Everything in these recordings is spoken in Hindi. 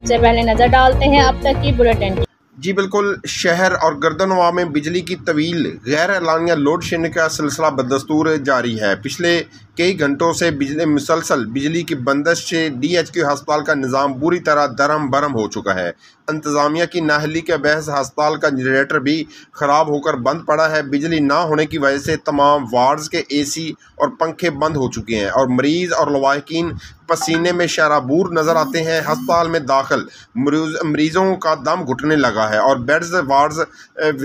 सबसे पहले नजर डालते हैं अब तक की बुलेटिन। जी बिल्कुल, शहर और गर्दनवा में बिजली की तवील गैर एलानिया लोड शेडिंग का सिलसिला बदस्तूर जारी है। पिछले कई घंटों से मुसलसल बिजली की बंदिश से DHQ अस्पताल का निज़ाम बुरी तरह दरम बरम हो चुका है। इंतज़ामिया की नाअहली के बहस अस्पताल का जनरेटर भी ख़राब होकर बंद पड़ा है। बिजली ना होने की वजह से तमाम वार्ड्स के AC और पंखे बंद हो चुके हैं और मरीज़ और लवाहिकीन पसीने में शराबूर नज़र आते हैं। अस्पताल में दाखिल मरीज़ों का दम घुटने लगा है और बेड्स वार्ड्स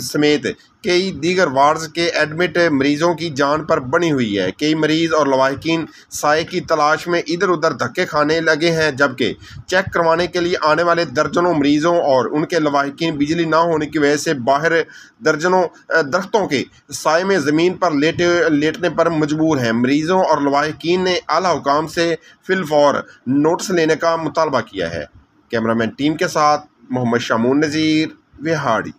समेत कई दीगर वार्ड्स के एडमिट मरीज़ों की जान पर बनी हुई है। कई मरीज़ और लवाहिकीन साए की तलाश में इधर उधर धक्के खाने लगे हैं, जबकि चेक करवाने के लिए आने वाले दर्जनों मरीज़ों और उनके लवाहिकीन बिजली ना होने की वजह से बाहर दर्जनों दरख्तों के साए में ज़मीन पर लेटने पर मजबूर हैं। मरीज़ों और लवाहिकीन ने आला हुकाम से फिलफौर नोटिस लेने का मुतालबा किया है। कैमरामैन टीम के साथ मोहम्मद शामून नज़ीर, विहाड़ी।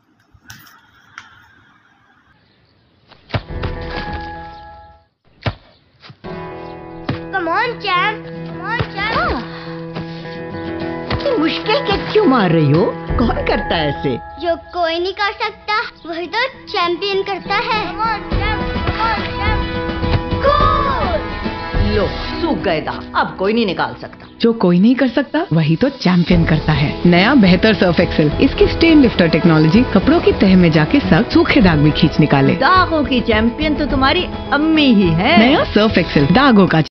मुश्किल के क्यों मार रही हो? कौन करता है ऐसे? जो कोई नहीं कर सकता वही तो चैंपियन करता है। लो, सूख गए दाग, अब कोई नहीं निकाल सकता। जो कोई नहीं कर सकता वही तो चैंपियन करता है। नया बेहतर सर्फ एक्सेल, इसकी स्टेन लिफ्टर टेक्नोलॉजी कपड़ों की तह में जाके सख्त सूखे दाग भी खींच निकाले। दागों की चैंपियन तो तुम्हारी अम्मी ही है। नया सर्फ एक्सेल, दागों का